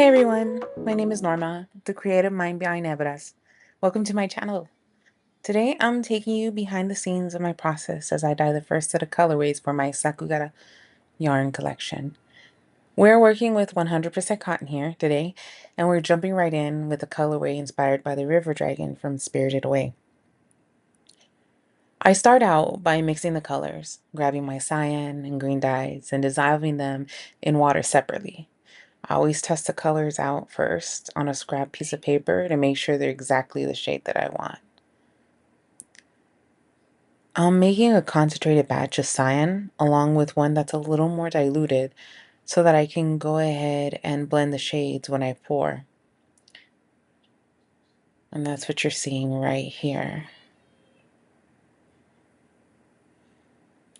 Hey everyone, my name is Norma, the creative mind behind Hebras. Welcome to my channel. Today I'm taking you behind the scenes of my process as I dye the first set of colorways for my Sakuga yarn collection. We're working with 100% cotton here today, and we're jumping right in with a colorway inspired by the river dragon from Spirited Away. I start out by mixing the colors, grabbing my cyan and green dyes and dissolving them in water separately. I always test the colors out first on a scrap piece of paper to make sure they're exactly the shade that I want. I'm making a concentrated batch of cyan along with one that's a little more diluted so that I can go ahead and blend the shades when I pour. And that's what you're seeing right here.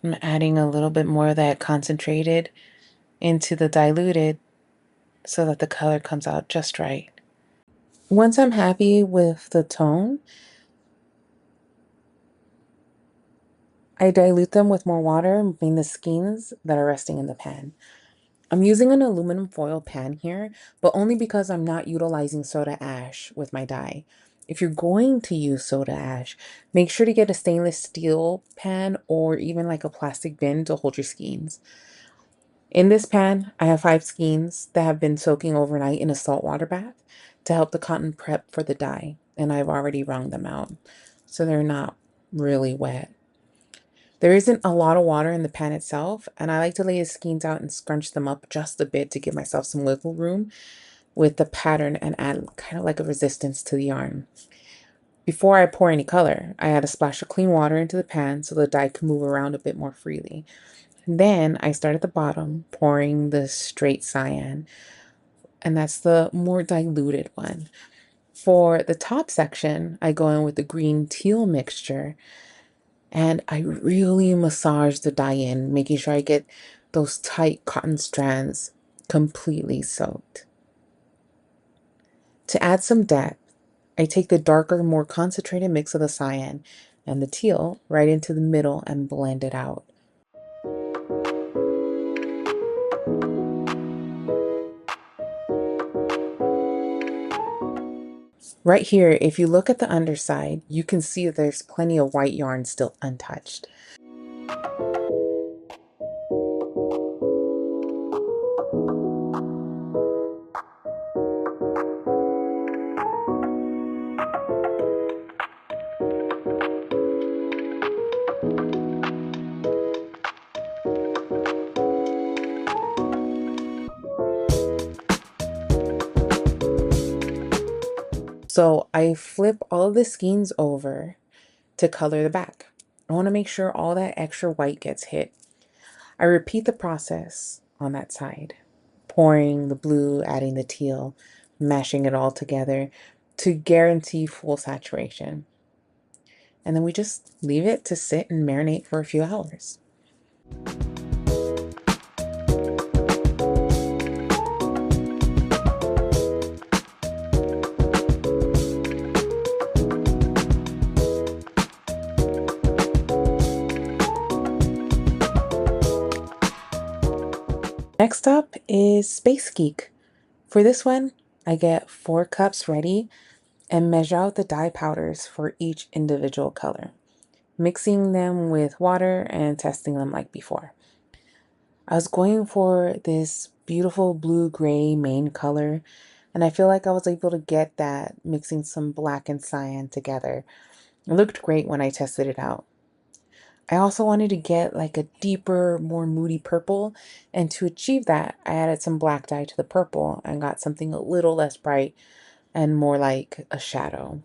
I'm adding a little bit more of that concentrated into the diluted so that the color comes out just right. Once I'm happy with the tone, I dilute them with more water, moving the skeins that are resting in the pan. I'm using an aluminum foil pan here, but only because I'm not utilizing soda ash with my dye. If you're going to use soda ash, make sure to get a stainless steel pan or even like a plastic bin to hold your skeins. In this pan, I have 5 skeins that have been soaking overnight in a saltwater bath to help the cotton prep for the dye, and I've already wrung them out, so they're not really wet. There isn't a lot of water in the pan itself, and I like to lay the skeins out and scrunch them up just a bit to give myself some wiggle room with the pattern and add kind of like a resistance to the yarn. Before I pour any color, I add a splash of clean water into the pan so the dye can move around a bit more freely. Then I start at the bottom, pouring the straight cyan, and that's the more diluted one. For the top section, I go in with the green-teal mixture, and I really massage the dye in, making sure I get those tight cotton strands completely soaked. To add some depth, I take the darker, more concentrated mix of the cyan and the teal right into the middle and blend it out. Right here, if you look at the underside, you can see there's plenty of white yarn still untouched. So I flip all of the skeins over to color the back. I want to make sure all that extra white gets hit. I repeat the process on that side, pouring the blue, adding the teal, mashing it all together to guarantee full saturation. And then we just leave it to sit and marinate for a few hours. Next up is Geek. For this one, I get 4 cups ready and measure out the dye powders for each individual color, mixing them with water and testing them like before. I was going for this beautiful blue-gray main color, and I feel like I was able to get that mixing some black and cyan together. It looked great when I tested it out. I also wanted to get like a deeper, more moody purple, and to achieve that, I added some black dye to the purple and got something a little less bright and more like a shadow.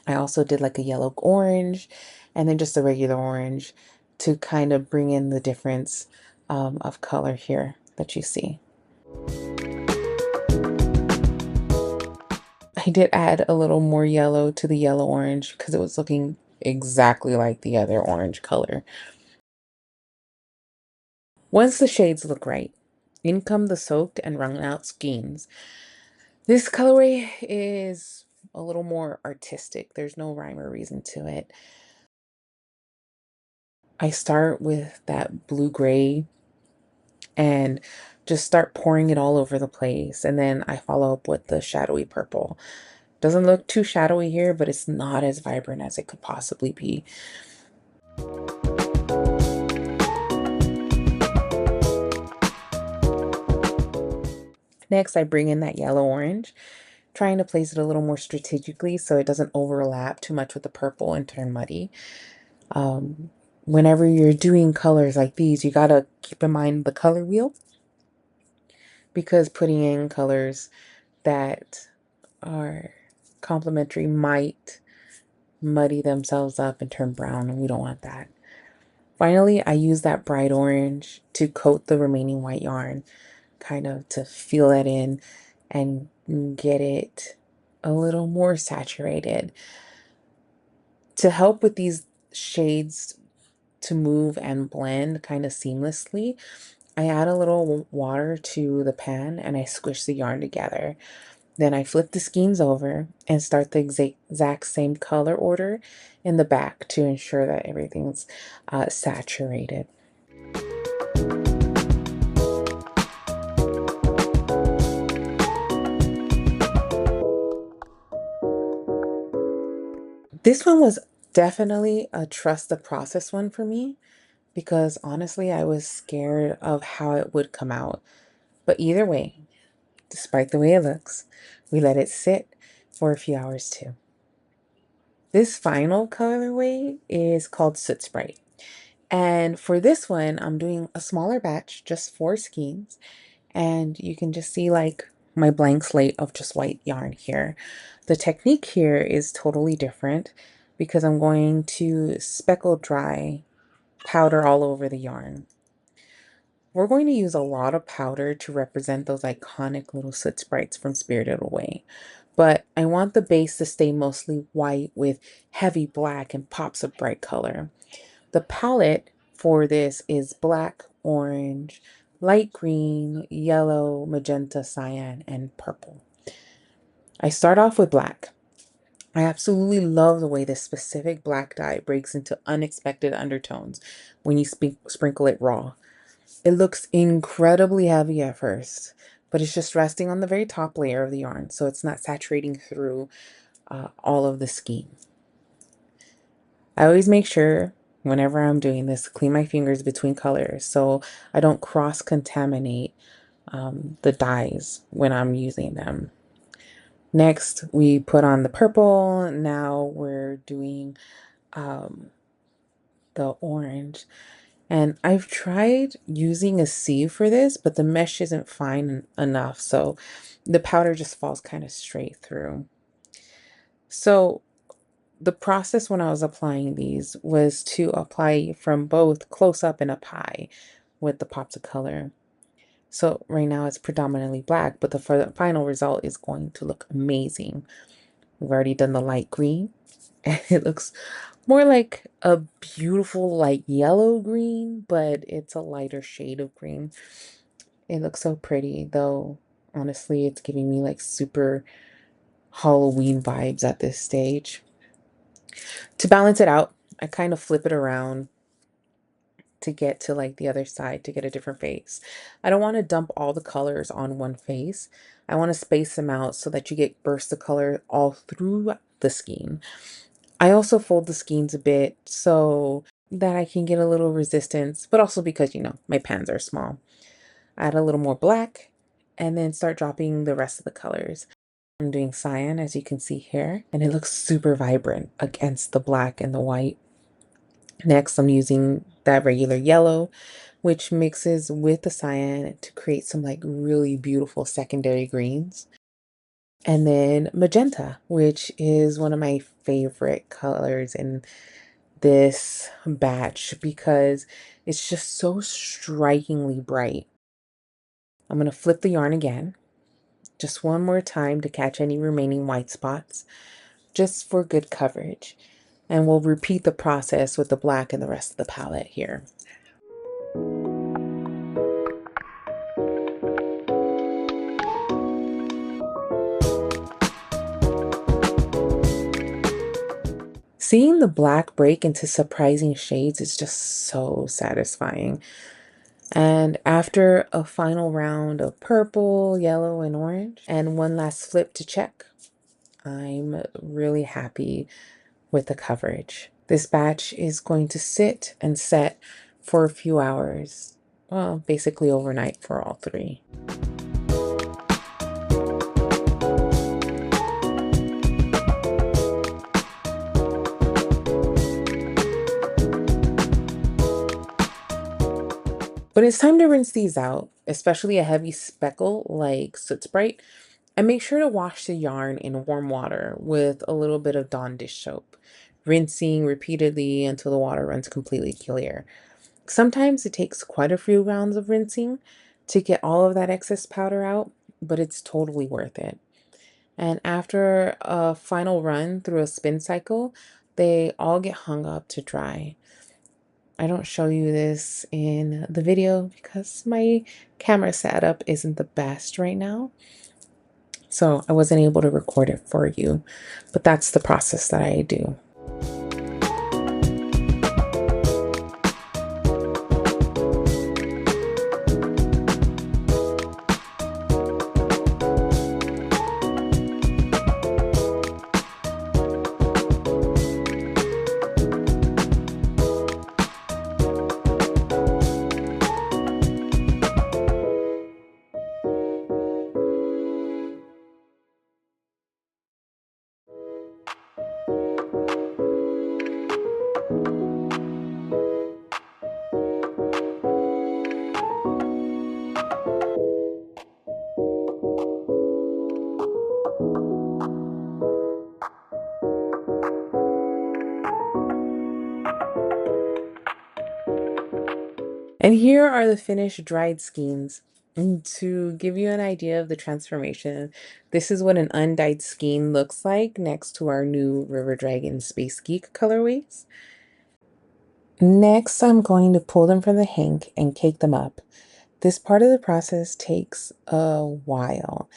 I also did like a yellow orange and then just a regular orange to kind of bring in the difference of color here that you see. I did add a little more yellow to the yellow orange because it was looking exactly like the other orange color. Once the shades look right, in come the soaked and wrung out skeins. This colorway is a little more artistic. There's no rhyme or reason to it. I start with that blue-gray and just start pouring it all over the place. And then I follow up with the shadowy purple. Doesn't look too shadowy here, but it's not as vibrant as it could possibly be. Next, I bring in that yellow orange, trying to place it a little more strategically so it doesn't overlap too much with the purple and turn muddy. Whenever you're doing colors like these, you gotta keep in mind the color wheel, because putting in colors that are complementary might muddy themselves up and turn brown, and we don't want that. Finally, I use that bright orange to coat the remaining white yarn, kind of to fill that in and get it a little more saturated. To help with these shades to move and blend kind of seamlessly, I add a little water to the pan and I squish the yarn together. Then I flip the skeins over and start the exact same color order in the back to ensure that everything's saturated. This one was definitely a trust the process one for me, because honestly, I was scared of how it would come out. But either way, despite the way it looks, we let it sit for a few hours too. This final colorway is called Soot Sprite. And for this one, I'm doing a smaller batch, just 4 skeins. And you can just see like my blank slate of just white yarn here. The technique here is totally different because I'm going to speckle dry powder all over the yarn. We're going to use a lot of powder to represent those iconic little Soot Sprites from Spirited Away. But I want the base to stay mostly white with heavy black and pops of bright color. The palette for this is black, orange, light green, yellow, magenta, cyan, and purple. I start off with black. I absolutely love the way this specific black dye breaks into unexpected undertones when you sprinkle it raw. It looks incredibly heavy at first, but it's just resting on the very top layer of the yarn, so it's not saturating through all of the skein. I always make sure whenever I'm doing this, clean my fingers between colors so I don't cross-contaminate the dyes when I'm using them. Next, we put on the purple. Now we're doing the orange. And I've tried using a sieve for this, but the mesh isn't fine enough, so the powder just falls kind of straight through. So the process when I was applying these was to apply from both close up and up high with the pops of color. So right now it's predominantly black, but the final result is going to look amazing. We've already done the light green, and it looks more like a beautiful like yellow green, but it's a lighter shade of green. It looks so pretty, though honestly it's giving me like super Halloween vibes at this stage. To balance it out, I kind of flip it around to get to like the other side to get a different face. I don't want to dump all the colors on one face. I want to space them out so that you get bursts of color all through the skein. I also fold the skeins a bit so that I can get a little resistance, but also because, you know, my pans are small. Add a little more black and then start dropping the rest of the colors. I'm doing cyan, as you can see here, and it looks super vibrant against the black and the white. Next, I'm using that regular yellow, which mixes with the cyan to create some like really beautiful secondary greens. And then magenta, which is one of my favorite colors in this batch because it's just so strikingly bright. I'm going to flip the yarn again, just one more time to catch any remaining white spots, just for good coverage. And we'll repeat the process with the black and the rest of the palette here. Seeing the black break into surprising shades is just so satisfying. And after a final round of purple, yellow, and orange, and one last flip to check, I'm really happy with the coverage. This batch is going to sit and set for a few hours, well, basically overnight for all three. But it's time to rinse these out, especially a heavy speckle like Soot Sprite, and make sure to wash the yarn in warm water with a little bit of Dawn dish soap, rinsing repeatedly until the water runs completely clear. Sometimes it takes quite a few rounds of rinsing to get all of that excess powder out, but it's totally worth it. And after a final run through a spin cycle, they all get hung up to dry. I don't show you this in the video because my camera setup isn't the best right now. So I wasn't able to record it for you, but that's the process that I do. And here are the finished dried skeins. And to give you an idea of the transformation, this is what an undyed skein looks like next to our new River Dragon Space Geek colorways. Next, I'm going to pull them from the hank and cake them up. This part of the process takes a while,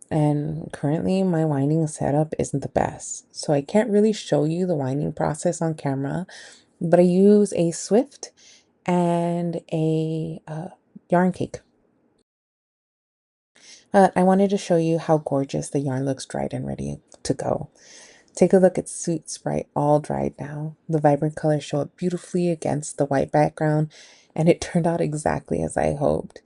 and currently my winding setup isn't the best, so I can't really show you the winding process on camera, but I use a Swift and a yarn cake. I wanted to show you how gorgeous the yarn looks dried and ready to go. Take a look at Soot Sprite, all dried now. The vibrant colors show up beautifully against the white background, and it turned out exactly as I hoped.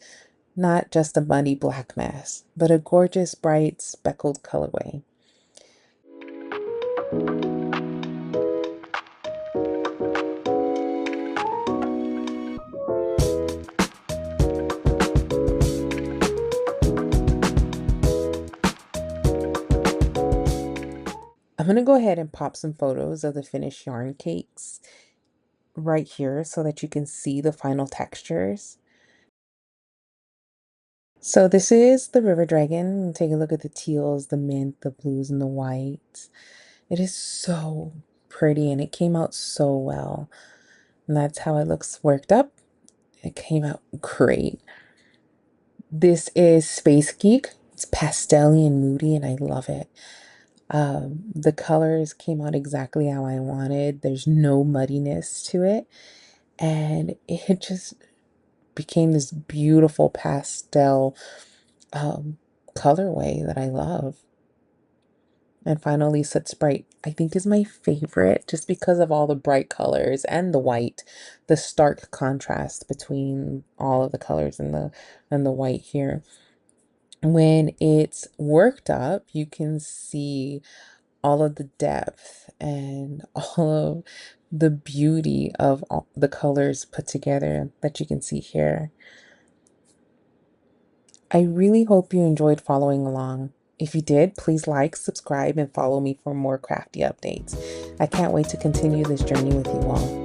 Not just a muddy black mess, but a gorgeous, bright, speckled colorway. I'm going to go ahead and pop some photos of the finished yarn cakes right here so that you can see the final textures. So this is the River Dragon. Take a look at the teals, the mint, the blues, and the whites. It is so pretty and it came out so well. And that's how it looks worked up. It came out great. This is Space Geek. It's pastel-y and moody and I love it. The colors came out exactly how I wanted. There's no muddiness to it. And it just became this beautiful pastel colorway that I love. And finally, Soot Sprite, I think is my favorite just because of all the bright colors and the white, the stark contrast between all of the colors and the white here. When it's worked up, you can see all of the depth and all of the beauty of all the colors put together that you can see here. I really hope you enjoyed following along. If you did, please like, subscribe, and follow me for more crafty updates. I can't wait to continue this journey with you all.